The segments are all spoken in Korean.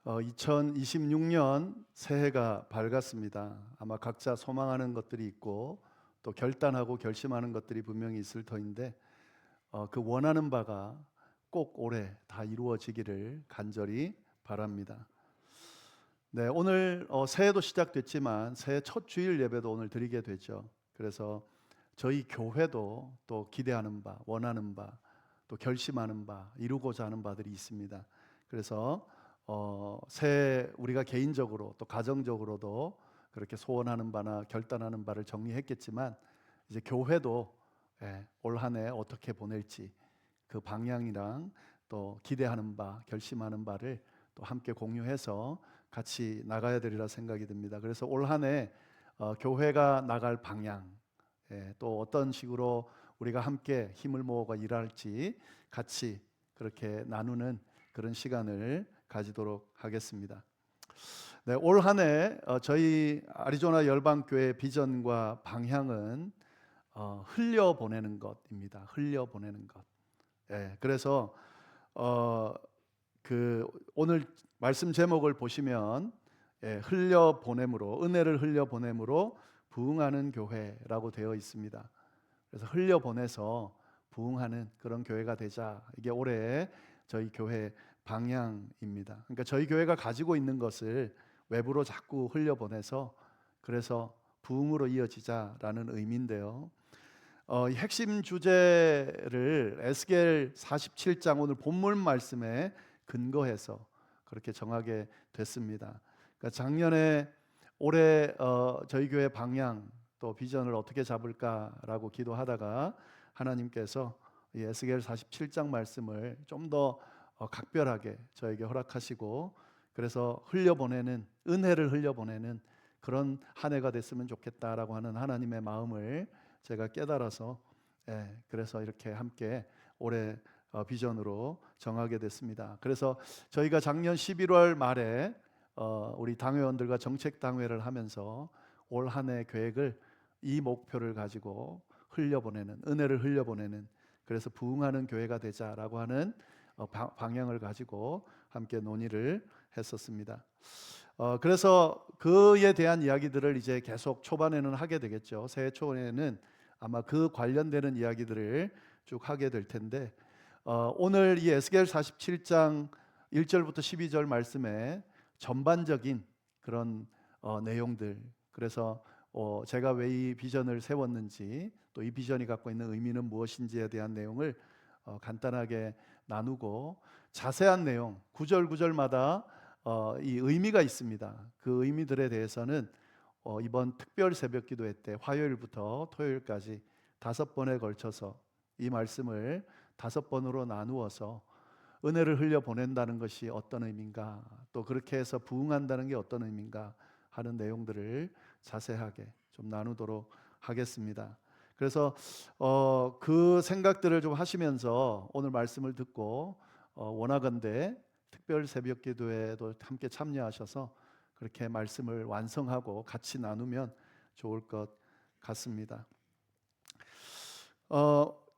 2026년 새해가 밝았습니다. 아마 각자 소망하는 것들이 있고 또 결단하고 결심하는 것들이 분명히 있을 터인데 그 원하는 바가 꼭 올해 다 이루어지기를 간절히 바랍니다. 네, 오늘 새해도 시작됐지만 새해 첫 주일 예배도 오늘 드리게 되죠. 그래서 저희 교회도 또 기대하는 바, 원하는 바, 또 결심하는 바, 이루고자 하는 바들이 있습니다. 그래서 새해 우리가 개인적으로 또 가정적으로도 그렇게 소원하는 바나 결단하는 바를 정리했겠지만 이제 교회도 올 한 해 어떻게 보낼지 그 방향이랑 또 기대하는 바, 결심하는 바를 또 함께 공유해서 같이 나가야 되리라 생각이 듭니다. 그래서 올 한 해 교회가 나갈 방향, 또 어떤 식으로 우리가 함께 힘을 모아가 일할지 같이 그렇게 나누는 그런 시간을 가지도록 하겠습니다. 네, 올 한 해 저희 아리조나 열방교회 비전과 방향은 흘려보내는 것입니다. 흘려보내는 것. 그래서 오늘 말씀 제목을 보시면 흘려보냄으로, 은혜를 흘려보냄으로 부흥하는 교회라고 되어 있습니다. 그래서 흘려보내서 부흥하는 그런 교회가 되자, 이게 올해 저희 교회 방향입니다. 그러니까 저희 교회가 가지고 있는 것을 외부로 자꾸 흘려보내서 그래서 부흥으로 이어지자라는 의미인데요. 핵심 주제를 에스겔 47장 오늘 본문 말씀에 근거해서 그렇게 정하게 됐습니다. 그러니까 작년에 올해 저희 교회 방향 또 비전을 어떻게 잡을까라고 기도하다가 하나님께서 이 에스겔 47장 말씀을 좀 더 각별하게 저에게 허락하시고, 그래서 흘려보내는, 은혜를 흘려보내는 그런 한 해가 됐으면 좋겠다라고 하는 하나님의 마음을 제가 깨달아서 그래서 이렇게 함께 올해 비전으로 정하게 됐습니다. 그래서 저희가 작년 11월 말에 우리 당회원들과 정책 당회를 하면서 올 한 해 계획을, 이 목표를 가지고 흘려보내는, 은혜를 흘려보내는, 그래서 부흥하는 교회가 되자라고 하는 방향을 가지고 함께 논의를 했었습니다. 그래서 그에 대한 이야기들을 이제 계속 초반에는 하게 되겠죠. 새해 초에는 아마 그 관련되는 이야기들을 쭉 하게 될 텐데, 오늘 이 에스겔 47장 1절부터 12절 말씀에 전반적인 그런 내용들, 그래서 제가 왜 이 비전을 세웠는지, 또 이 비전이 갖고 있는 의미는 무엇인지에 대한 내용을 간단하게 나누고, 자세한 내용 구절 구절마다 이 의미가 있습니다. 그 의미들에 대해서는 이번 특별 새벽 기도회 때 화요일부터 토요일까지 5번에 걸쳐서 이 말씀을 5번으로 나누어서 은혜를 흘려 보낸다는 것이 어떤 의미인가, 또 그렇게 해서 부흥한다는 게 어떤 의미인가 하는 내용들을 자세하게 좀 나누도록 하겠습니다. 그래서 그 생각들을 좀 하시면서 오늘 말씀을 듣고 원하건대 특별 새벽 기도회도 함께 참여하셔서 그렇게 말씀을 완성하고 같이 나누면 좋을 것 같습니다.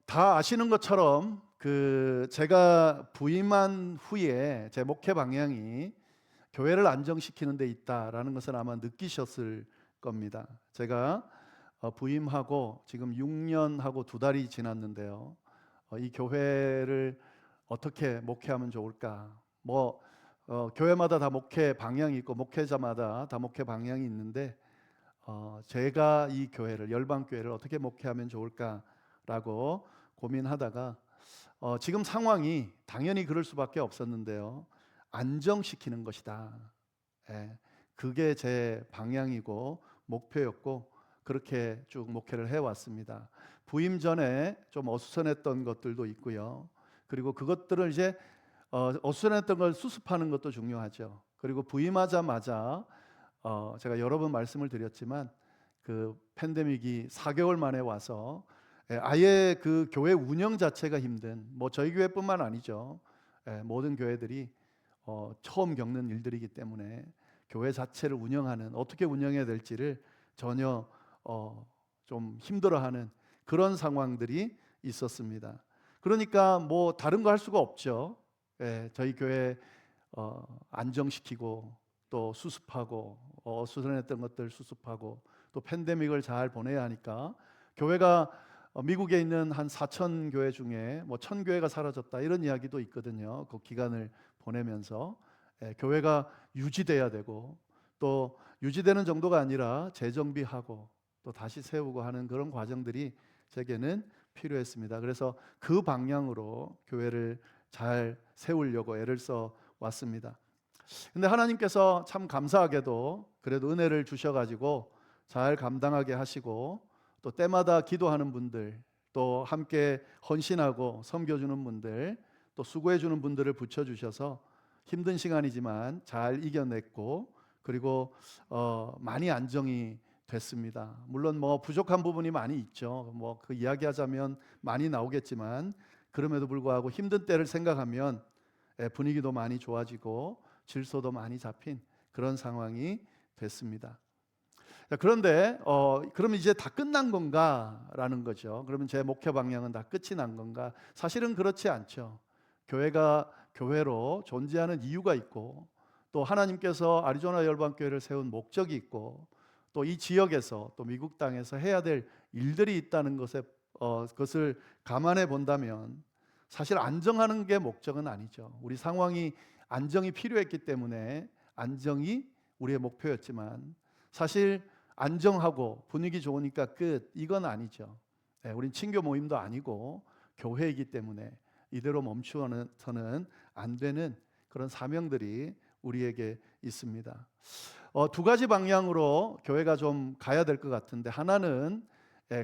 다 아시는 것처럼 제가 부임한 후에 제 목회 방향이 교회를 안정시키는 데 있다라는 것을 아마 느끼셨을 겁니다. 제가 부임하고 지금 6년하고 2달이 지났는데요. 이 교회를 어떻게 목회하면 좋을까? 교회마다 다 목회 방향이 있고 목회자마다 다 목회 방향이 있는데 제가 이 교회를, 열방교회를 어떻게 목회하면 좋을까라고 고민하다가 지금 상황이 당연히 그럴 수밖에 없었는데요. 안정시키는 것이다. 그게 제 방향이고 목표였고 그렇게 쭉 목회를 해왔습니다. 부임 전에 좀 어수선했던 것들도 있고요. 그리고 그것들을 이제 어수선했던 걸 수습하는 것도 중요하죠. 그리고 부임하자마자 제가 여러 번 말씀을 드렸지만 그 팬데믹이 4개월 만에 와서 아예 그 교회 운영 자체가 힘든, 저희 교회뿐만 아니죠. 모든 교회들이 처음 겪는 일들이기 때문에 교회 자체를 운영하는, 어떻게 운영해야 될지를 전혀 좀 힘들어하는 그런 상황들이 있었습니다. 그러니까 다른 거 할 수가 없죠. 저희 교회 안정시키고 또 수습하고 어수선했던 것들 수습하고 또 팬데믹을 잘 보내야 하니까 교회가 미국에 있는 한 4천 교회 중에 뭐 1,000교회가 사라졌다 이런 이야기도 있거든요. 그 기간을 보내면서 교회가 유지돼야 되고 또 유지되는 정도가 아니라 재정비하고 또 다시 세우고 하는 그런 과정들이 제게는 필요했습니다. 그래서 그 방향으로 교회를 잘 세우려고 애를 써 왔습니다. 근데 하나님께서 참 감사하게도 그래도 은혜를 주셔가지고 잘 감당하게 하시고 또 때마다 기도하는 분들 또 함께 헌신하고 섬겨주는 분들 또 수고해주는 분들을 붙여주셔서 힘든 시간이지만 잘 이겨냈고 그리고 많이 안정이 됐습니다. 물론 뭐 부족한 부분이 많이 있죠. 뭐 그 이야기하자면 많이 나오겠지만 그럼에도 불구하고 힘든 때를 생각하면 분위기도 많이 좋아지고 질서도 많이 잡힌 그런 상황이 됐습니다. 그런데 그러면 이제 다 끝난 건가라는 거죠. 그러면 제 목회 방향은 다 끝이 난 건가? 사실은 그렇지 않죠. 교회가 교회로 존재하는 이유가 있고 또 하나님께서 아리조나 열방교회를 세운 목적이 있고 또 이 지역에서 또 미국 땅에서 해야 될 일들이 있다는 것을 감안해 본다면 사실 안정하는 게 목적은 아니죠. 우리 상황이 안정이 필요했기 때문에 안정이 우리의 목표였지만 사실 안정하고 분위기 좋으니까 끝 이건 아니죠. 우린 친교 모임도 아니고 교회이기 때문에 이대로 멈추어서는 안 되는 그런 사명들이 우리에게 있습니다. 두 가지 방향으로 교회가 좀 가야 될 것 같은데 하나는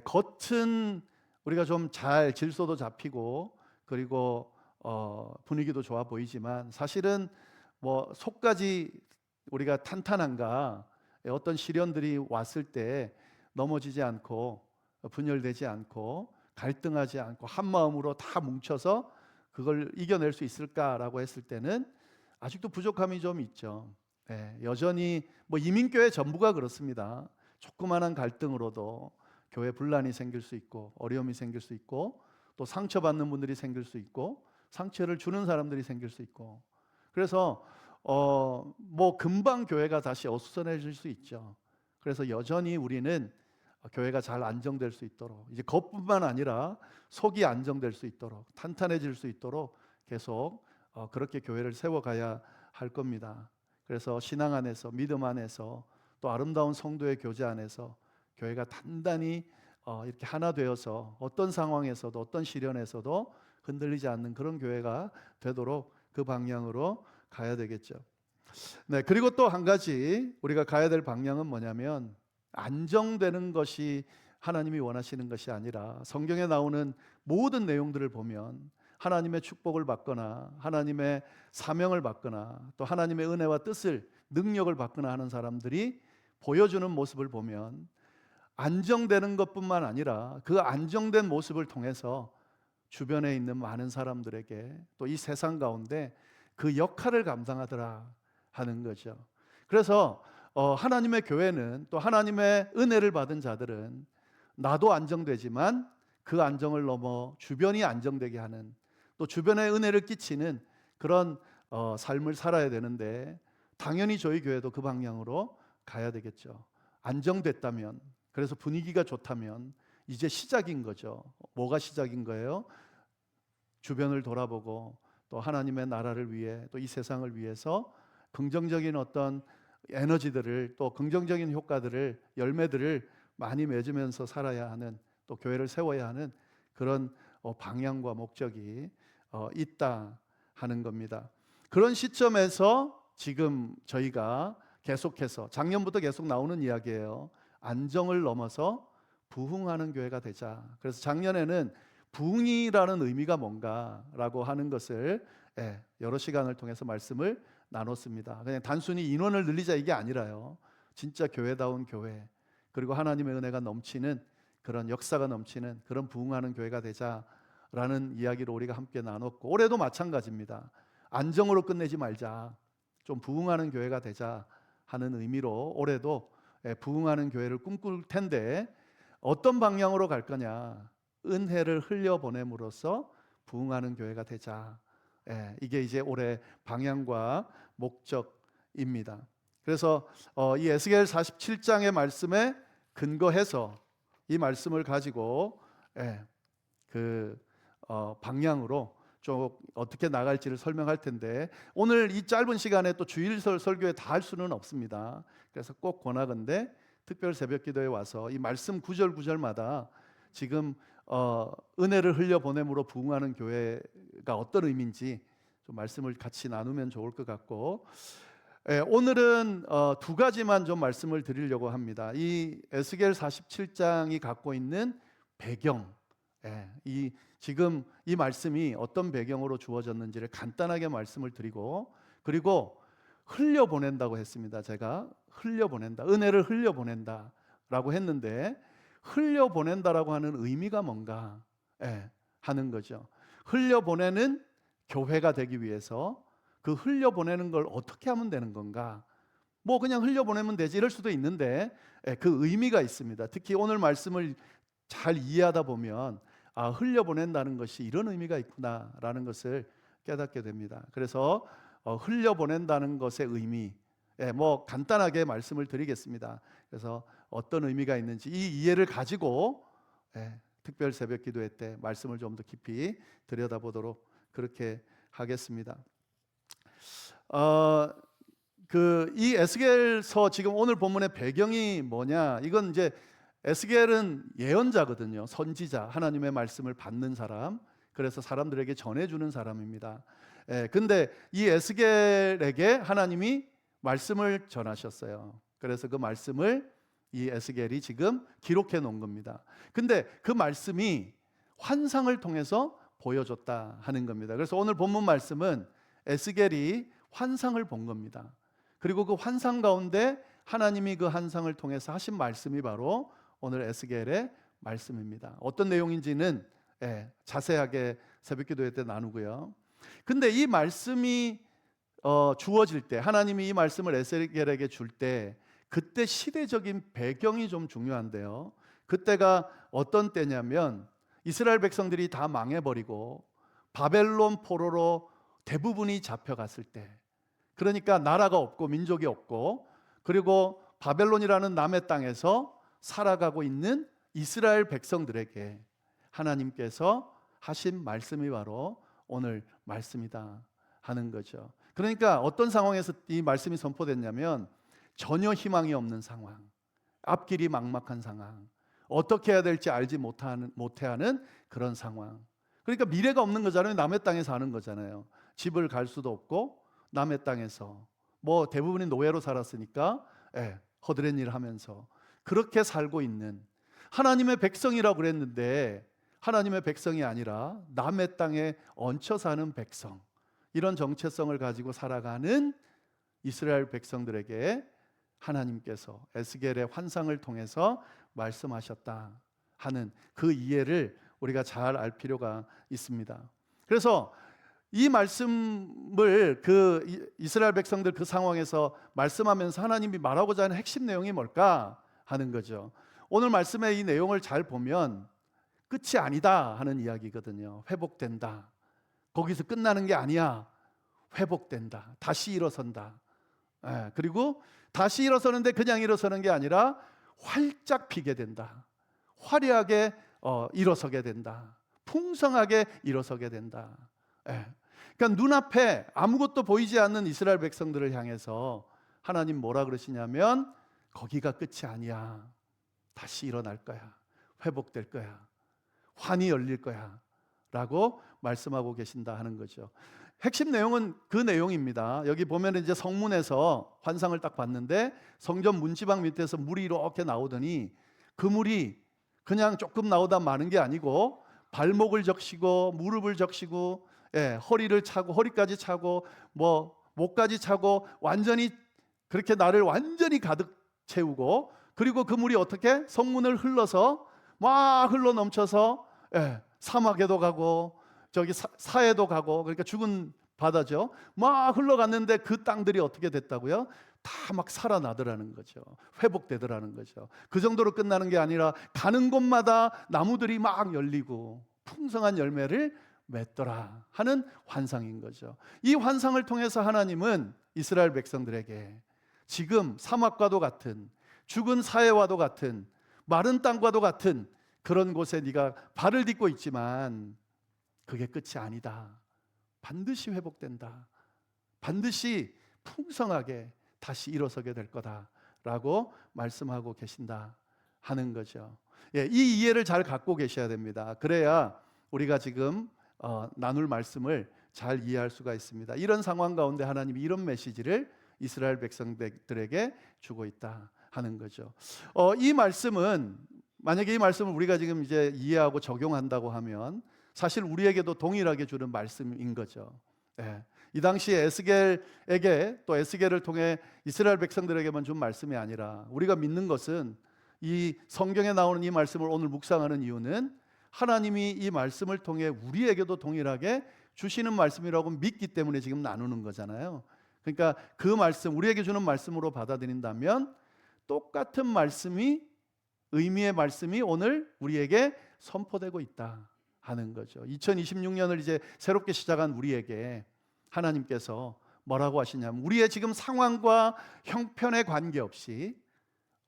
겉은 우리가 좀 잘 질서도 잡히고 그리고 분위기도 좋아 보이지만 사실은 뭐 속까지 우리가 탄탄한가 어떤 시련들이 왔을 때 넘어지지 않고 분열되지 않고 갈등하지 않고 한 마음으로 다 뭉쳐서 그걸 이겨낼 수 있을까라고 했을 때는 아직도 부족함이 좀 있죠. 여전히 뭐 이민교회 전부가 그렇습니다. 조그마한 갈등으로도 교회 분란이 생길 수 있고 어려움이 생길 수 있고 또 상처받는 분들이 생길 수 있고 상처를 주는 사람들이 생길 수 있고 그래서 뭐 금방 교회가 다시 어수선해질 수 있죠. 그래서 여전히 우리는 교회가 잘 안정될 수 있도록 이제 겉뿐만 아니라 속이 안정될 수 있도록 탄탄해질 수 있도록 계속 그렇게 교회를 세워가야 할 겁니다. 그래서 신앙 안에서 믿음 안에서 또 아름다운 성도의 교제 안에서 교회가 단단히 이렇게 하나 되어서 어떤 상황에서도 어떤 시련에서도 흔들리지 않는 그런 교회가 되도록 그 방향으로 가야 되겠죠. 네, 그리고 또 한 가지 우리가 가야 될 방향은 뭐냐면 안정되는 것이 하나님이 원하시는 것이 아니라 성경에 나오는 모든 내용들을 보면 하나님의 축복을 받거나 하나님의 사명을 받거나 또 하나님의 은혜와 뜻을 능력을 받거나 하는 사람들이 보여주는 모습을 보면 안정되는 것뿐만 아니라 그 안정된 모습을 통해서 주변에 있는 많은 사람들에게 또 이 세상 가운데 그 역할을 감당하더라 하는 거죠. 그래서 하나님의 교회는 또 하나님의 은혜를 받은 자들은 나도 안정되지만 그 안정을 넘어 주변이 안정되게 하는 또 주변에 은혜를 끼치는 그런 삶을 살아야 되는데 당연히 저희 교회도 그 방향으로 가야 되겠죠. 안정됐다면 그래서 분위기가 좋다면 이제 시작인 거죠. 뭐가 시작인 거예요? 주변을 돌아보고 또 하나님의 나라를 위해 또 이 세상을 위해서 긍정적인 어떤 에너지들을 또 긍정적인 효과들을 열매들을 많이 맺으면서 살아야 하는 또 교회를 세워야 하는 그런 방향과 목적이 있다 하는 겁니다. 그런 시점에서 지금 저희가 계속해서 작년부터 계속 나오는 이야기예요. 안정을 넘어서 부흥하는 교회가 되자. 그래서 작년에는 부흥이라는 의미가 뭔가라고 하는 것을 여러 시간을 통해서 말씀을 나눴습니다. 그냥 단순히 인원을 늘리자 이게 아니라요. 진짜 교회다운 교회 그리고 하나님의 은혜가 넘치는 그런 역사가 넘치는 그런 부흥하는 교회가 되자라는 이야기를 우리가 함께 나눴고 올해도 마찬가지입니다. 안정으로 끝내지 말자. 좀 부흥하는 교회가 되자 하는 의미로 올해도 부흥하는 교회를 꿈꿀 텐데 어떤 방향으로 갈 거냐? 은혜를 흘려보냄으로써 부흥하는 교회가 되자. 이게 이제 올해 방향과 목적입니다. 그래서 이 에스겔 47장의 말씀에 근거해서 이 말씀을 가지고 방향으로 좀 어떻게 나갈지를 설명할 텐데, 오늘 이 짧은 시간에 또 주일설 설교에 다 할 수는 없습니다. 그래서 꼭 권하건대 특별 새벽기도에 와서 이 말씀 구절 구절마다 지금 은혜를 흘려 보냄으로 부흥하는 교회가 어떤 의미인지 좀 말씀을 같이 나누면 좋을 것 같고, 오늘은 두 가지만 좀 말씀을 드리려고 합니다. 이 에스겔 47장이 갖고 있는 배경, 지금 이 말씀이 어떤 배경으로 주어졌는지를 간단하게 말씀을 드리고, 그리고 흘려보낸다고 했습니다. 제가 흘려보낸다, 은혜를 흘려보낸다라고 했는데, 흘려보낸다라고 하는 의미가 뭔가 하는 거죠. 흘려보내는 교회가 되기 위해서 그 흘려보내는 걸 어떻게 하면 되는 건가? 뭐 그냥 흘려보내면 되지 이럴 수도 있는데 그 의미가 있습니다. 특히 오늘 말씀을 잘 이해하다 보면 흘려보낸다는 것이 이런 의미가 있구나라는 것을 깨닫게 됩니다. 그래서 흘려보낸다는 것의 의미, 뭐 간단하게 말씀을 드리겠습니다. 그래서 어떤 의미가 있는지 이 이해를 가지고 특별 새벽 기도회 때 말씀을 좀 더 깊이 들여다보도록 그렇게 하겠습니다. 이 에스겔서 지금 오늘 본문의 배경이 뭐냐? 이건 이제 에스겔은 예언자거든요. 선지자, 하나님의 말씀을 받는 사람, 그래서 사람들에게 전해주는 사람입니다. 근데 이 에스겔에게 하나님이 말씀을 전하셨어요. 그래서 그 말씀을 이 에스겔이 지금 기록해 놓은 겁니다. 근데 그 말씀이 환상을 통해서 보여줬다 하는 겁니다. 그래서 오늘 본문 말씀은 에스겔이 환상을 본 겁니다. 그리고 그 환상 가운데 하나님이 그 환상을 통해서 하신 말씀이 바로 오늘 에스겔의 말씀입니다. 어떤 내용인지는 자세하게 새벽기도회 때 나누고요. 근데 이 말씀이 주어질 때, 하나님이 이 말씀을 에스겔에게 줄 때, 그때 시대적인 배경이 좀 중요한데요. 그때가 어떤 때냐면 이스라엘 백성들이 다 망해버리고 바벨론 포로로 대부분이 잡혀갔을 때, 그러니까 나라가 없고 민족이 없고, 그리고 바벨론이라는 남의 땅에서 살아가고 있는 이스라엘 백성들에게 하나님께서 하신 말씀이 바로 오늘 말씀이다 하는 거죠. 그러니까 어떤 상황에서 이 말씀이 선포됐냐면 전혀 희망이 없는 상황, 앞길이 막막한 상황, 어떻게 해야 될지 알지 못해하는 그런 상황. 그러니까 미래가 없는 거잖아요. 남의 땅에 사는 거잖아요. 집을 갈 수도 없고 남의 땅에서 뭐 대부분이 노예로 살았으니까 허드렛 일 하면서 그렇게 살고 있는 하나님의 백성이라고 그랬는데 하나님의 백성이 아니라 남의 땅에 얹혀 사는 백성, 이런 정체성을 가지고 살아가는 이스라엘 백성들에게 하나님께서 에스겔의 환상을 통해서 말씀하셨다 하는 그 이해를 우리가 잘 알 필요가 있습니다. 그래서 이 말씀을 그 이스라엘 백성들 그 상황에서 말씀하면서 하나님이 말하고자 하는 핵심 내용이 뭘까 하는 거죠. 오늘 말씀의 이 내용을 잘 보면 끝이 아니다 하는 이야기거든요. 회복된다. 거기서 끝나는 게 아니야. 회복된다. 다시 일어선다. 그리고 다시 일어서는데 그냥 일어서는 게 아니라 활짝 피게 된다. 화려하게 일어서게 된다. 풍성하게 일어서게 된다. 그러니까 눈앞에 아무것도 보이지 않는 이스라엘 백성들을 향해서 하나님 뭐라 그러시냐면 거기가 끝이 아니야. 다시 일어날 거야. 회복될 거야. 환히 열릴 거야. 라고 말씀하고 계신다 하는 거죠. 핵심 내용은 그 내용입니다. 여기 보면 이제 성문에서 환상을 딱 봤는데 성전 문지방 밑에서 물이 이렇게 나오더니 그 물이 그냥 조금 나오다 마는 게 아니고 발목을 적시고 무릎을 적시고 허리를 차고 허리까지 차고 뭐 목까지 차고 완전히 그렇게 나를 완전히 가득 채우고, 그리고 그 물이 어떻게 성문을 흘러서 막 흘러 넘쳐서 사막에도 가고 저기 사해도 가고, 그러니까 죽은 바다죠. 막 흘러갔는데 그 땅들이 어떻게 됐다고요? 다 막 살아나더라는 거죠. 회복되더라는 거죠. 그 정도로 끝나는 게 아니라 가는 곳마다 나무들이 막 열리고 풍성한 열매를 맺더라 하는 환상인 거죠. 이 환상을 통해서 하나님은 이스라엘 백성들에게 지금 사막과도 같은, 죽은 사해와도 같은, 마른 땅과도 같은 그런 곳에 네가 발을 딛고 있지만 그게 끝이 아니다. 반드시 회복된다. 반드시 풍성하게 다시 일어서게 될 거다라고 말씀하고 계신다 하는 거죠. 예, 이 이해를 잘 갖고 계셔야 됩니다. 그래야 우리가 지금 나눌 말씀을 잘 이해할 수가 있습니다. 이런 상황 가운데 하나님이 이런 메시지를 이스라엘 백성들에게 주고 있다 하는 거죠. 이 말씀은, 만약에 이 말씀을 우리가 지금 이제 이해하고 적용한다고 하면 사실 우리에게도 동일하게 주는 말씀인 거죠. 예. 이 당시에 에스겔에게, 또 에스겔을 통해 이스라엘 백성들에게만 준 말씀이 아니라 우리가 믿는 것은, 이 성경에 나오는 이 말씀을 오늘 묵상하는 이유는 하나님이 이 말씀을 통해 우리에게도 동일하게 주시는 말씀이라고 믿기 때문에 지금 나누는 거잖아요. 그러니까 그 말씀, 우리에게 주는 말씀으로 받아들인다면 똑같은 말씀이, 의미의 말씀이 오늘 우리에게 선포되고 있다 하는 거죠. 2026년을 이제 새롭게 시작한 우리에게 하나님께서 뭐라고 하시냐면, 우리의 지금 상황과 형편에 관계없이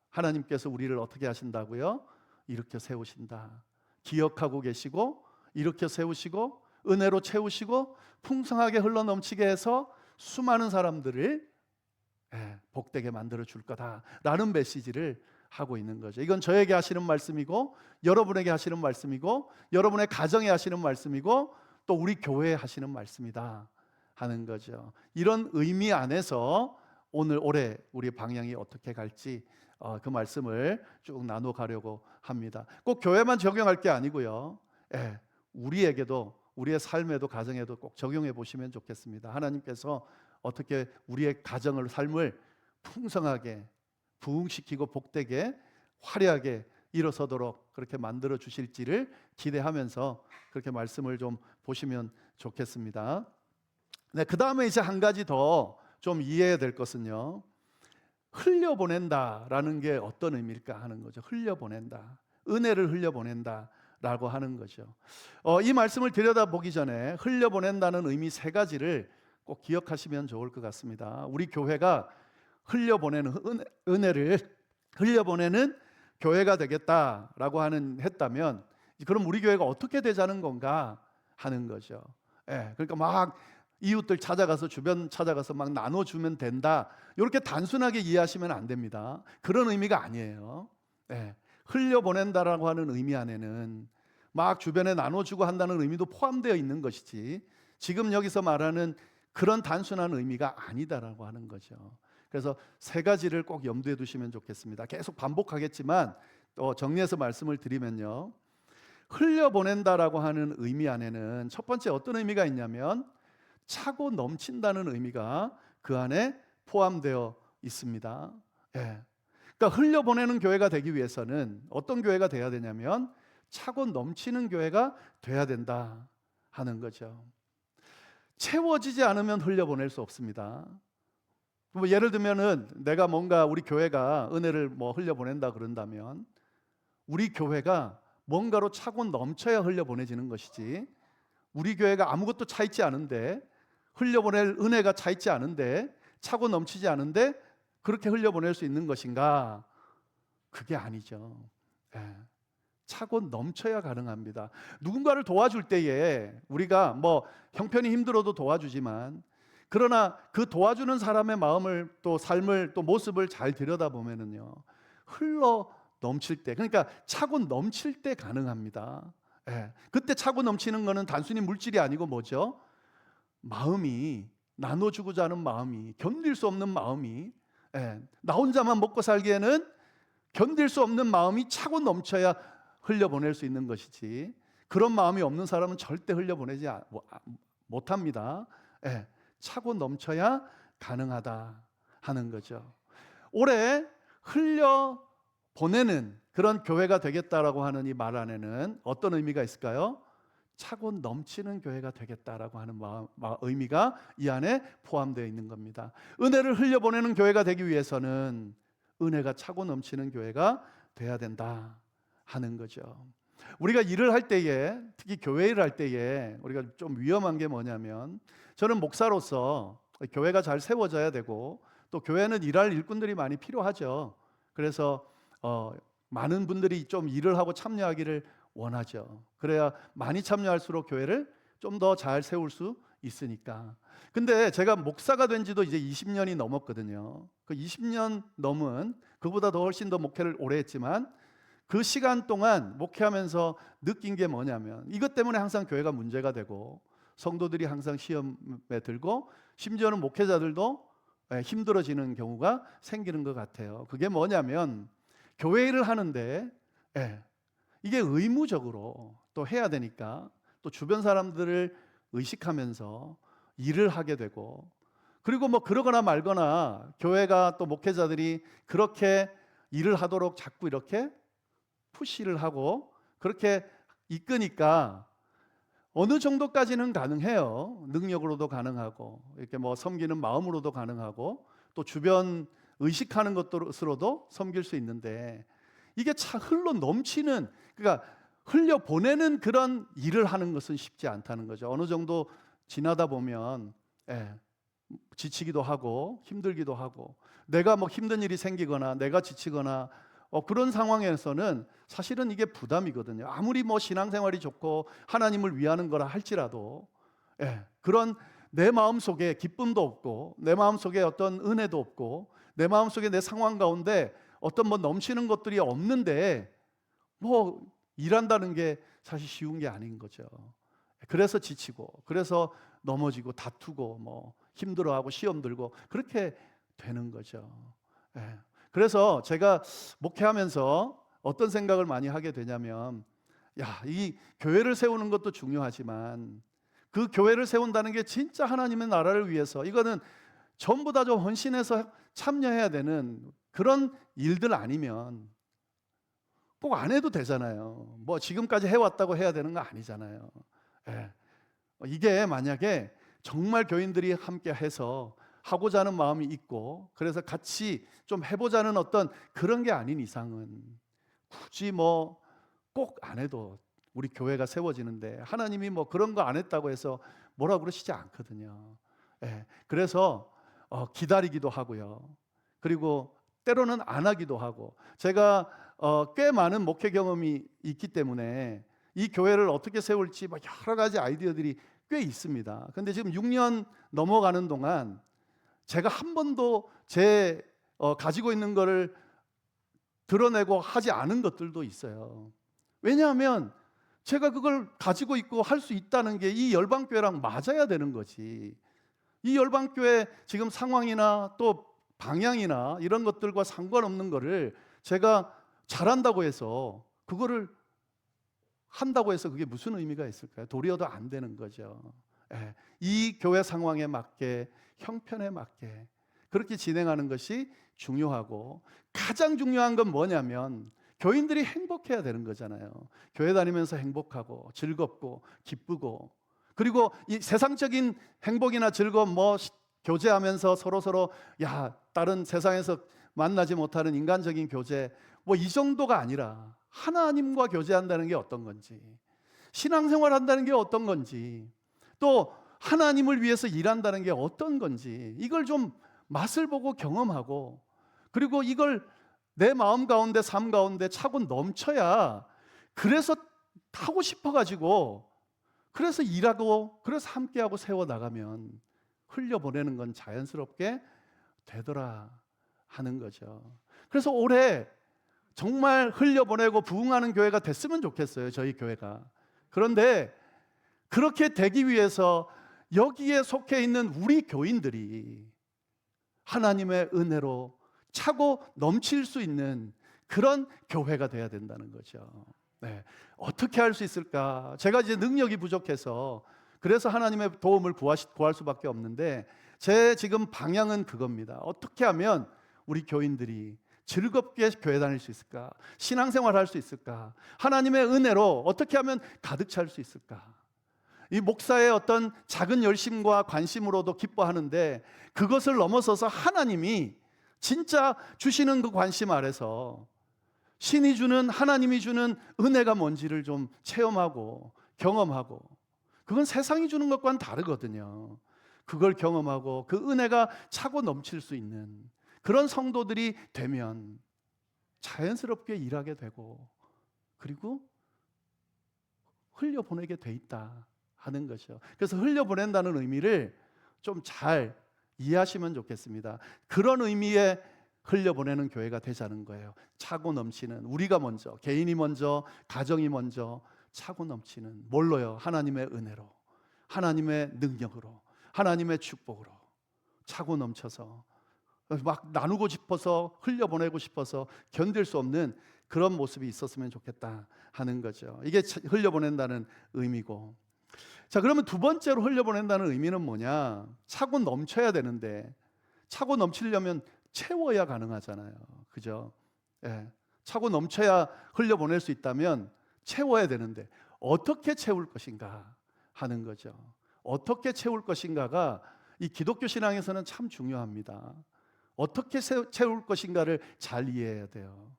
하나님께서 우리를 어떻게 하신다고요? 일으켜 세우신다. 기억하고 계시고 일으켜 세우시고 은혜로 채우시고 풍성하게 흘러넘치게 해서 수많은 사람들을 복되게 만들어 줄 거다라는 메시지를 하고 있는 거죠. 이건 저에게 하시는 말씀이고, 여러분에게 하시는 말씀이고, 여러분의 가정에 하시는 말씀이고, 또 우리 교회에 하시는 말씀이다 하는 거죠. 이런 의미 안에서 오늘 올해 우리 방향이 어떻게 갈지 그 말씀을 쭉 나눠 가려고 합니다. 꼭 교회만 적용할 게 아니고요. 우리에게도, 우리의 삶에도, 가정에도 꼭 적용해 보시면 좋겠습니다. 하나님께서 어떻게 우리의 가정을, 삶을 풍성하게 부흥시키고 복되게 화려하게 일어서도록 그렇게 만들어 주실지를 기대하면서 그렇게 말씀을 좀 보시면 좋겠습니다. 네, 그 다음에 이제 한 가지 더 좀 이해해야 될 것은요, 흘려보낸다라는 게 어떤 의미일까 하는 거죠. 흘려보낸다, 은혜를 흘려보낸다라고 하는 거죠. 이 말씀을 들여다보기 전에 흘려보낸다는 의미 세 가지를 꼭 기억하시면 좋을 것 같습니다. 우리 교회가 흘려보내는 은혜를 흘려보내는 교회가 되겠다라고 했다면, 그럼 우리 교회가 어떻게 되자는 건가 하는 거죠. 그러니까 막 이웃들 찾아가서, 주변 찾아가서 막 나눠주면 된다, 이렇게 단순하게 이해하시면 안 됩니다. 그런 의미가 아니에요. 흘려보낸다라고 하는 의미 안에는 막 주변에 나눠주고 한다는 의미도 포함되어 있는 것이지, 지금 여기서 말하는 그런 단순한 의미가 아니다라고 하는 거죠. 그래서 세 가지를 꼭 염두에 두시면 좋겠습니다. 계속 반복하겠지만 또 정리해서 말씀을 드리면요, 흘려보낸다라고 하는 의미 안에는 첫 번째 어떤 의미가 있냐면, 차고 넘친다는 의미가 그 안에 포함되어 있습니다. 그러니까 흘려보내는 교회가 되기 위해서는 어떤 교회가 돼야 되냐면, 차고 넘치는 교회가 돼야 된다 하는 거죠. 채워지지 않으면 흘려보낼 수 없습니다. 뭐 예를 들면은 내가 뭔가 우리 교회가 은혜를 흘려보낸다 그런다면, 우리 교회가 뭔가로 차고 넘쳐야 흘려보내지는 것이지, 우리 교회가 아무것도 차 있지 않은데, 흘려보낼 은혜가 차 있지 않은데, 차고 넘치지 않은데 그렇게 흘려보낼 수 있는 것인가? 그게 아니죠. 차고 넘쳐야 가능합니다. 누군가를 도와줄 때에 우리가 형편이 힘들어도 도와주지만, 그러나 그 도와주는 사람의 마음을, 또 삶을, 또 모습을 잘 들여다보면은요, 흘러 넘칠 때, 그러니까 차고 넘칠 때 가능합니다. 그때 차고 넘치는 거는 단순히 물질이 아니고 뭐죠? 마음이, 나눠주고자 하는 마음이, 견딜 수 없는 마음이, 나 혼자만 먹고 살기에는 견딜 수 없는 마음이 차고 넘쳐야 흘려보낼 수 있는 것이지, 그런 마음이 없는 사람은 절대 흘려보내지 못합니다. 차고 넘쳐야 가능하다 하는 거죠. 올해 흘려보내는 그런 교회가 되겠다라고 하는 이 말 안에는 어떤 의미가 있을까요? 차고 넘치는 교회가 되겠다라고 하는 의미가 이 안에 포함되어 있는 겁니다. 은혜를 흘려보내는 교회가 되기 위해서는 은혜가 차고 넘치는 교회가 돼야 된다 하는 거죠. 우리가 일을 할 때에, 특히 교회 일을 할 때에 우리가 좀 위험한 게 뭐냐면, 저는 목사로서 교회가 잘 세워져야 되고 또 교회는 일할 일꾼들이 많이 필요하죠. 그래서 많은 분들이 좀 일을 하고 참여하기를 원하죠. 그래야 많이 참여할수록 교회를 좀 더 잘 세울 수 있으니까. 근데 제가 목사가 된 지도 이제 20년이 넘었거든요. 그 20년 넘은, 그보다 더 훨씬 더 목회를 오래 했지만 그 시간 동안 목회하면서 느낀 게 뭐냐면, 이것 때문에 항상 교회가 문제가 되고 성도들이 항상 시험에 들고 심지어는 목회자들도 힘들어지는 경우가 생기는 것 같아요. 그게 뭐냐면, 교회 일을 하는데 이게 의무적으로 또 해야 되니까 또 주변 사람들을 의식하면서 일을 하게 되고, 그리고 뭐 그러거나 말거나 교회가 또 목회자들이 그렇게 일을 하도록 자꾸 이렇게 푸시를 하고 그렇게 이끄니까 어느 정도까지는 가능해요. 능력으로도 가능하고 이렇게 뭐 섬기는 마음으로도 가능하고 또 주변 의식하는 것으로도 섬길 수 있는데, 이게 차 흘러 넘치는, 그러니까 흘려 보내는 그런 일을 하는 것은 쉽지 않다는 거죠. 어느 정도 지나다 보면 지치기도 하고 힘들기도 하고, 내가 뭐 힘든 일이 생기거나 내가 지치거나 그런 상황에서는 사실은 이게 부담이거든요. 아무리 뭐 신앙생활이 좋고 하나님을 위하는 거라 할지라도 그런 내 마음속에 기쁨도 없고 내 마음속에 어떤 은혜도 없고 내 마음속에 내 상황 가운데 어떤 뭐 넘치는 것들이 없는데 뭐 일한다는 게 사실 쉬운 게 아닌 거죠. 그래서 지치고 그래서 넘어지고 다투고 뭐 힘들어하고 시험 들고 그렇게 되는 거죠. 그래서 제가 목회하면서 어떤 생각을 많이 하게 되냐면, 이 교회를 세우는 것도 중요하지만 그 교회를 세운다는 게 진짜 하나님의 나라를 위해서, 이거는 전부 다 좀 헌신해서 참여해야 되는 그런 일들 아니면 꼭 안 해도 되잖아요. 뭐 지금까지 해왔다고 해야 되는 거 아니잖아요. 이게 만약에 정말 교인들이 함께 해서 하고자 하는 마음이 있고 그래서 같이 좀 해보자는 어떤 그런 게 아닌 이상은 굳이 뭐 꼭 안 해도 우리 교회가 세워지는데, 하나님이 뭐 그런 거 안 했다고 해서 뭐라 그러시지 않거든요. 그래서 기다리기도 하고요. 그리고 때로는 안 하기도 하고, 제가 꽤 많은 목회 경험이 있기 때문에 이 교회를 어떻게 세울지 뭐 여러 가지 아이디어들이 꽤 있습니다. 근데 지금 6년 넘어가는 동안 제가 한 번도 제 가지고 있는 거를 드러내고 하지 않은 것들도 있어요. 왜냐하면 제가 그걸 가지고 있고 할 수 있다는 게 이 열방교회랑 맞아야 되는 거지. 이 열방교회 지금 상황이나 또 방향이나 이런 것들과 상관없는 거를 제가 잘한다고 해서, 그거를 한다고 해서 그게 무슨 의미가 있을까요? 도리어도 안 되는 거죠. 이 교회 상황에 맞게, 형편에 맞게 그렇게 진행하는 것이 중요하고, 가장 중요한 건 뭐냐면 교인들이 행복해야 되는 거잖아요. 교회 다니면서 행복하고 즐겁고 기쁘고, 그리고 이 세상적인 행복이나 즐거움 뭐 교제하면서 서로 다른 세상에서 만나지 못하는 인간적인 교제 뭐 이 정도가 아니라 하나님과 교제한다는 게 어떤 건지, 신앙생활 한다는 게 어떤 건지, 또 하나님을 위해서 일한다는 게 어떤 건지, 이걸 좀 맛을 보고 경험하고, 그리고 이걸 내 마음 가운데 삶 가운데 차고 넘쳐야, 그래서 하고 싶어가지고 그래서 일하고 그래서 함께하고 세워나가면 흘려보내는 건 자연스럽게 되더라 하는 거죠. 그래서 올해 정말 흘려보내고 부흥하는 교회가 됐으면 좋겠어요, 저희 교회가. 그런데 그렇게 되기 위해서 여기에 속해 있는 우리 교인들이 하나님의 은혜로 차고 넘칠 수 있는 그런 교회가 돼야 된다는 거죠. 어떻게 할 수 있을까? 제가 이제 능력이 부족해서 그래서 하나님의 도움을 구할 수밖에 없는데, 제 지금 방향은 그겁니다. 어떻게 하면 우리 교인들이 즐겁게 교회 다닐 수 있을까? 신앙생활 할 수 있을까? 하나님의 은혜로 어떻게 하면 가득 찰 수 있을까? 이 목사의 어떤 작은 열심과 관심으로도 기뻐하는데, 그것을 넘어서서 하나님이 진짜 주시는 그 관심 아래서 신이 주는, 하나님이 주는 은혜가 뭔지를 좀 체험하고 경험하고, 그건 세상이 주는 것과는 다르거든요. 그걸 경험하고 그 은혜가 차고 넘칠 수 있는 그런 성도들이 되면 자연스럽게 일하게 되고, 그리고 흘려보내게 돼 있다 하는 거죠. 그래서 흘려보낸다는 의미를 좀 잘 이해하시면 좋겠습니다. 그런 의미의 흘려보내는 교회가 되자는 거예요. 차고 넘치는, 우리가 먼저, 개인이 먼저, 가정이 먼저 차고 넘치는, 뭘로요? 하나님의 은혜로, 하나님의 능력으로, 하나님의 축복으로 차고 넘쳐서 막 나누고 싶어서, 흘려보내고 싶어서 견딜 수 없는 그런 모습이 있었으면 좋겠다 하는 거죠. 이게 흘려보낸다는 의미고. 자, 그러면 두 번째로 흘려보낸다는 의미는 뭐냐? 차고 넘쳐야 되는데, 차고 넘치려면 채워야 가능하잖아요. 그죠? 예. 차고 넘쳐야 흘려보낼 수 있다면 채워야 되는데, 어떻게 채울 것인가 하는 거죠. 어떻게 채울 것인가가 이 기독교 신앙에서는 참 중요합니다. 어떻게 채울 것인가를 잘 이해해야 돼요.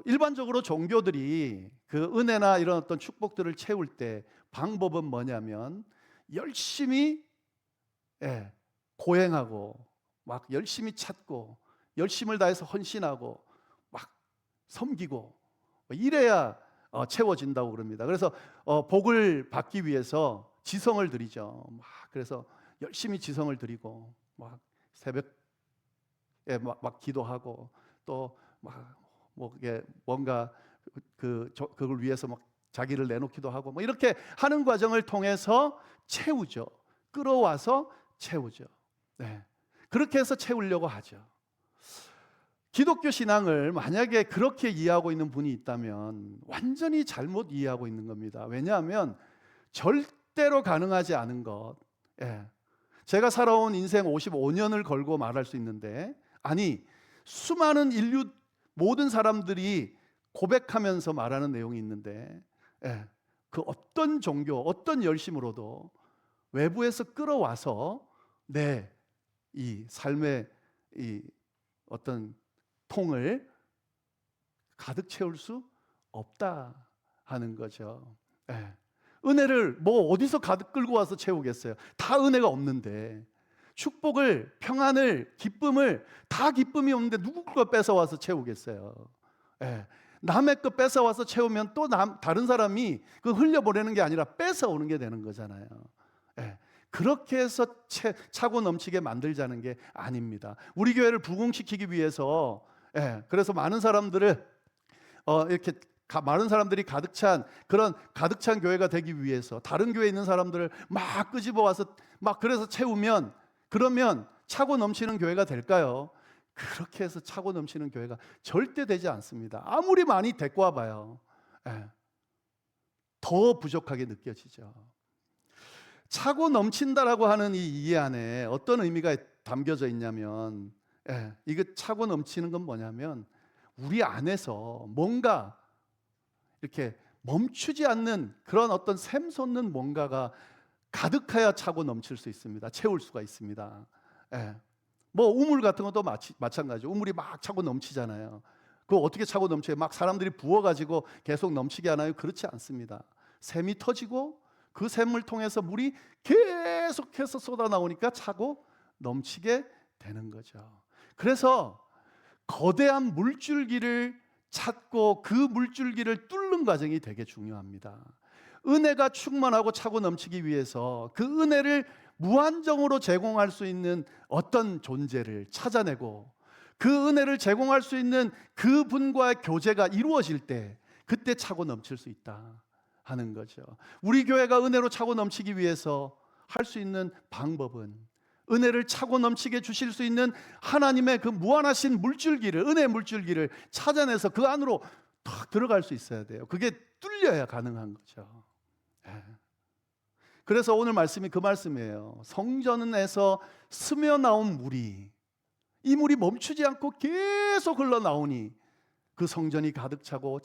일반적으로 종교들이 그 은혜나 이런 어떤 축복들을 채울 때 방법은 뭐냐면, 열심히 고행하고 막 열심히 찾고 열심을 다해서 헌신하고 막 섬기고 이래야 채워진다고 그럽니다. 그래서 복을 받기 위해서 지성을 드리죠. 막 그래서 열심히 지성을 드리고 막 새벽에 막 기도하고 또 막 뭔가 그걸 위해서 막 자기를 내놓기도 하고 뭐 이렇게 하는 과정을 통해서 채우죠. 끌어와서 채우죠. 네. 그렇게 해서 채우려고 하죠. 기독교 신앙을 만약에 그렇게 이해하고 있는 분이 있다면 완전히 잘못 이해하고 있는 겁니다. 왜냐하면 절대로 가능하지 않은 것. 제가 살아온 인생 55년을 걸고 말할 수 있는데, 아니 수많은 인류 모든 사람들이 고백하면서 말하는 내용이 있는데, 그 어떤 종교, 어떤 열심으로도 외부에서 끌어와서 내 이 삶의 이 어떤 통을 가득 채울 수 없다 하는 거죠. 은혜를 뭐 어디서 가득 끌고 와서 채우겠어요? 다 은혜가 없는데. 축복을, 평안을, 기쁨을 다 기쁨이 없는데 누구 거 뺏어와서 채우겠어요? 남의 거 뺏어와서 채우면 또 다른 사람이 그 흘려보내는 게 아니라 뺏어오는 게 되는 거잖아요. 그렇게 해서 차고 넘치게 만들자는 게 아닙니다. 우리 교회를 부흥시키기 위해서, 그래서 많은 사람들을 이렇게 많은 사람들이 가득 찬 그런 가득 찬 교회가 되기 위해서 다른 교회에 있는 사람들을 막 끄집어 와서 막 그래서 채우면, 그러면 차고 넘치는 교회가 될까요? 그렇게 해서 차고 넘치는 교회가 절대 되지 않습니다. 아무리 많이 데리고 와봐요. 더 부족하게 느껴지죠. 차고 넘친다라고 하는 이 이해 안에 어떤 의미가 담겨져 있냐면, 이거 차고 넘치는 건 뭐냐면 우리 안에서 뭔가 이렇게 멈추지 않는 그런 어떤 샘솟는 뭔가가 가득해야 차고 넘칠 수 있습니다. 채울 수가 있습니다. 뭐 우물 같은 것도 마찬가지죠. 우물이 막 차고 넘치잖아요. 그거 어떻게 차고 넘쳐요? 막 사람들이 부어가지고 계속 넘치게 하나요? 그렇지 않습니다. 샘이 터지고 그 샘을 통해서 물이 계속해서 쏟아나오니까 차고 넘치게 되는 거죠. 그래서 거대한 물줄기를 찾고 그 물줄기를 뚫는 과정이 되게 중요합니다. 은혜가 충만하고 차고 넘치기 위해서 그 은혜를 무한정으로 제공할 수 있는 어떤 존재를 찾아내고 그 은혜를 제공할 수 있는 그분과의 교제가 이루어질 때 그때 차고 넘칠 수 있다 하는 거죠. 우리 교회가 은혜로 차고 넘치기 위해서 할 수 있는 방법은 은혜를 차고 넘치게 주실 수 있는 하나님의 그 무한하신 물줄기를, 은혜 물줄기를 찾아내서 그 안으로 탁 들어갈 수 있어야 돼요. 그게 뚫려야 가능한 거죠. 그래서 오늘 말씀이 그 말씀이에요. 성전에서 스며 나온 물이, 이 물이 멈추지 않고 계속 흘러나오니 그 성전이 가득 차고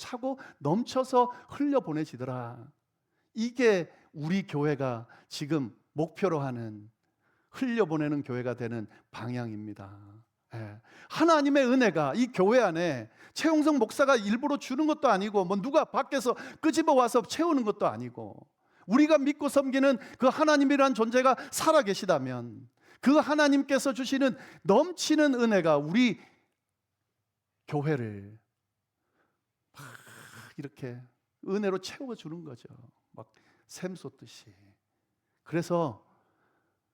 넘쳐서 흘려보내지더라. 이게 우리 교회가 지금 목표로 하는 흘려보내는 교회가 되는 방향입니다. 예. 하나님의 은혜가 이 교회 안에 최용성 목사가 일부러 주는 것도 아니고 뭐 누가 밖에서 끄집어 와서 채우는 것도 아니고 우리가 믿고 섬기는 그 하나님이란 존재가 살아 계시다면 그 하나님께서 주시는 넘치는 은혜가 우리 교회를 막 이렇게 은혜로 채워주는 거죠. 막 샘솟듯이. 그래서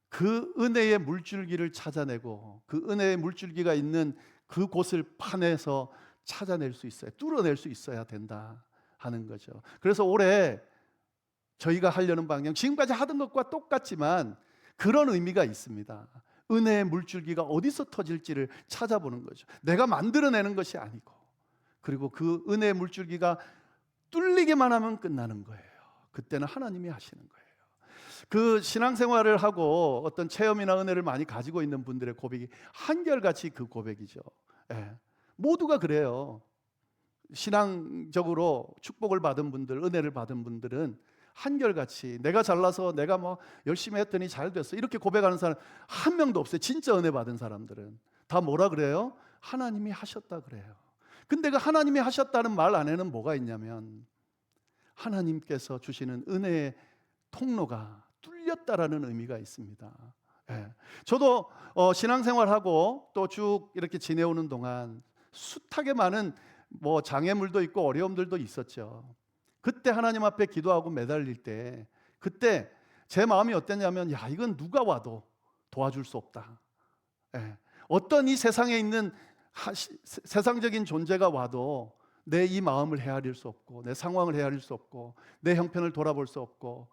그 은혜의 물줄기를 찾아내고 그 은혜의 물줄기가 있는 그곳을 파내서 찾아낼 수 있어야, 뚫어낼 수 있어야 된다 하는 거죠. 그래서 올해 저희가 하려는 방향, 지금까지 하던 것과 똑같지만 그런 의미가 있습니다. 은혜의 물줄기가 어디서 터질지를 찾아보는 거죠. 내가 만들어내는 것이 아니고, 그리고 그 은혜의 물줄기가 뚫리기만 하면 끝나는 거예요. 그때는 하나님이 하시는 거예요. 그 신앙생활을 하고 어떤 체험이나 은혜를 많이 가지고 있는 분들의 고백이 한결같이 그 고백이죠. 예. 모두가 그래요. 신앙적으로 축복을 받은 분들, 은혜를 받은 분들은 한결같이 내가 잘나서 내가 뭐 열심히 했더니 잘 됐어 이렇게 고백하는 사람 한 명도 없어요. 진짜 은혜 받은 사람들은 다 뭐라 그래요? 하나님이 하셨다 그래요. 근데 그 하나님이 하셨다는 말 안에는 뭐가 있냐면 하나님께서 주시는 은혜의 통로가 뚫렸다라는 의미가 있습니다. 예. 저도 신앙생활하고 또 쭉 이렇게 지내오는 동안 숱하게 많은 뭐 장애물도 있고 어려움들도 있었죠. 그때 하나님 앞에 기도하고 매달릴 때 그때 제 마음이 어땠냐면 야 이건 누가 와도 도와줄 수 없다. 예. 어떤 이 세상에 있는 세상적인 존재가 와도 내 이 마음을 헤아릴 수 없고 내 상황을 헤아릴 수 없고 내 형편을 돌아볼 수 없고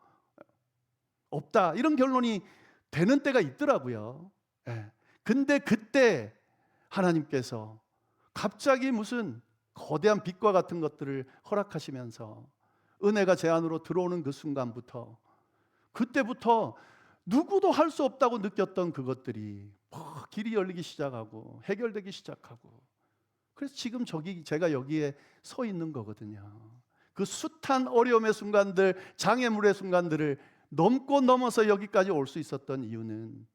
없다 이런 결론이 되는 때가 있더라고요. 예. 근데 그때 하나님께서 갑자기 무슨 거대한 빛과 같은 것들을 허락하시면서 은혜가 제 안으로 들어오는 그 순간부터 그때부터 누구도 할 수 없다고 느꼈던 그것들이 길이 열리기 시작하고 해결되기 시작하고 그래서 지금 제가 여기에 서 있는 거거든요. 그 숱한 어려움의 순간들, 장애물의 순간들을 넘고 넘어서 여기까지 올 수 있었던 이유는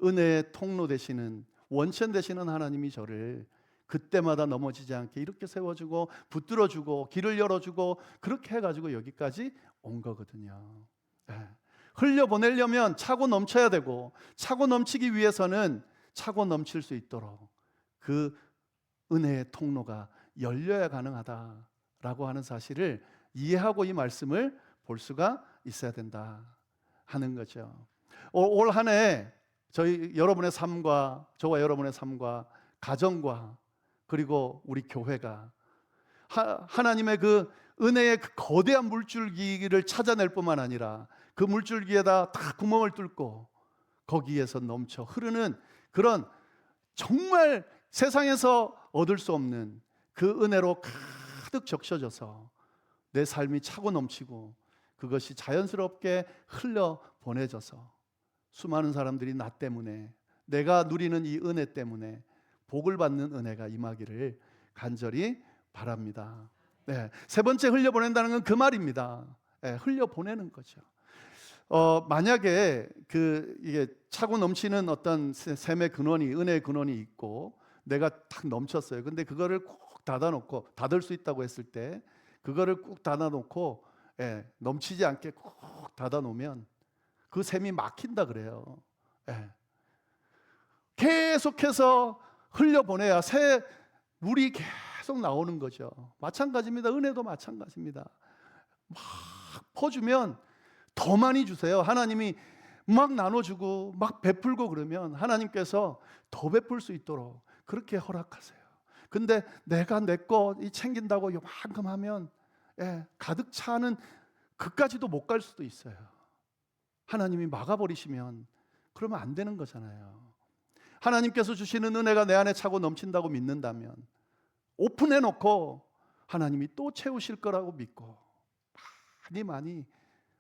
은혜의 통로 되시는 원천 되시는 하나님이 저를 그때마다 넘어지지 않게 이렇게 세워주고 붙들어주고 길을 열어주고 그렇게 해가지고 여기까지 온 거거든요. 네. 흘려보내려면 차고 넘쳐야 되고 차고 넘치기 위해서는 차고 넘칠 수 있도록 그 은혜의 통로가 열려야 가능하다라고 하는 사실을 이해하고 이 말씀을 볼 수가 있어야 된다 하는 거죠. 올 한 해 저희 여러분의 삶과 저와 여러분의 삶과 가정과 그리고 우리 교회가 하나님의 그 은혜의 그 거대한 물줄기를 찾아낼 뿐만 아니라 그 물줄기에다 다 구멍을 뚫고 거기에서 넘쳐 흐르는 그런 정말 세상에서 얻을 수 없는 그 은혜로 가득 적셔져서 내 삶이 차고 넘치고 그것이 자연스럽게 흘려 보내져서 수많은 사람들이 나 때문에 내가 누리는 이 은혜 때문에 복을 받는 은혜가 임하기를 간절히 바랍니다. 네, 세 번째 흘려보낸다는 건 그 말입니다. 네, 흘려보내는 거죠. 만약에 이게 차고 넘치는 어떤 샘의 근원이 은혜의 근원이 있고 내가 탁 넘쳤어요. 근데 그거를 꼭 닫아놓고 닫을 수 있다고 했을 때 그거를 꼭 닫아놓고 넘치지 않게 꼭 닫아놓으면 그 샘이 막힌다 그래요. 계속해서 흘려보내야 새 물이 계속 나오는 거죠. 마찬가지입니다. 은혜도 마찬가지입니다. 막 퍼주면 더 많이 주세요. 하나님이 막 나눠주고 막 베풀고 그러면 하나님께서 더 베풀 수 있도록 그렇게 허락하세요. 근데 내가 내 거 챙긴다고 요만큼 하면 가득 차는 그까지도 못 갈 수도 있어요. 하나님이 막아버리시면 그러면 안 되는 거잖아요. 하나님께서 주시는 은혜가 내 안에 차고 넘친다고 믿는다면 오픈해놓고 하나님이 또 채우실 거라고 믿고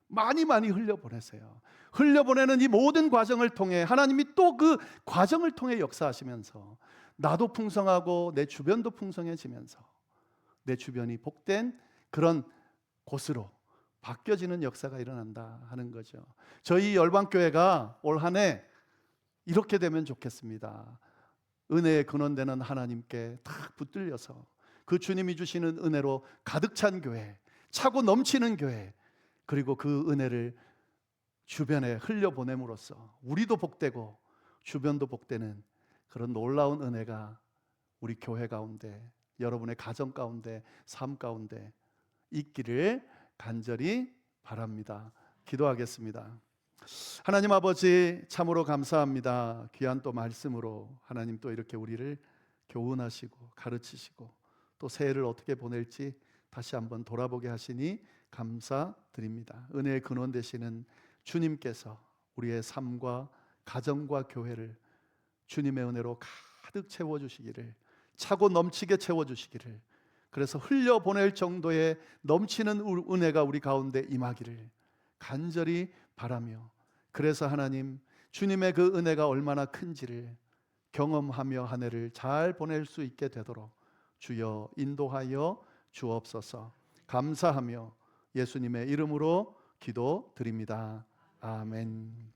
많이 흘려보내세요. 흘려보내는 이 모든 과정을 통해 하나님이 또 그 과정을 통해 역사하시면서 나도 풍성하고 내 주변도 풍성해지면서 내 주변이 복된 그런 곳으로 바뀌어지는 역사가 일어난다 하는 거죠. 저희 열방교회가 올 한 해 이렇게 되면 좋겠습니다. 은혜의 근원되는 하나님께 탁 붙들려서 그 주님이 주시는 은혜로 가득 찬 교회, 차고 넘치는 교회, 그리고 그 은혜를 주변에 흘려보냄으로써 우리도 복되고 주변도 복되는 그런 놀라운 은혜가 우리 교회 가운데, 여러분의 가정 가운데, 삶 가운데 있기를 간절히 바랍니다. 기도하겠습니다. 하나님 아버지, 참으로 감사합니다. 귀한 또 말씀으로 하나님 또 이렇게 우리를 교훈하시고 가르치시고 또 새해를 어떻게 보낼지 다시 한번 돌아보게 하시니 감사드립니다. 은혜의 근원 되시는 주님께서 우리의 삶과 가정과 교회를 주님의 은혜로 가득 채워주시기를, 차고 넘치게 채워주시기를, 그래서 흘려보낼 정도의 넘치는 은혜가 우리 가운데 임하기를 간절히 바라며, 그래서 하나님, 주님의 그 은혜가 얼마나 큰지를 경험하며 한 해를 잘 보낼 수 있게 되도록 주여 인도하여 주옵소서. 감사하며 예수님의 이름으로 기도드립니다. 아멘.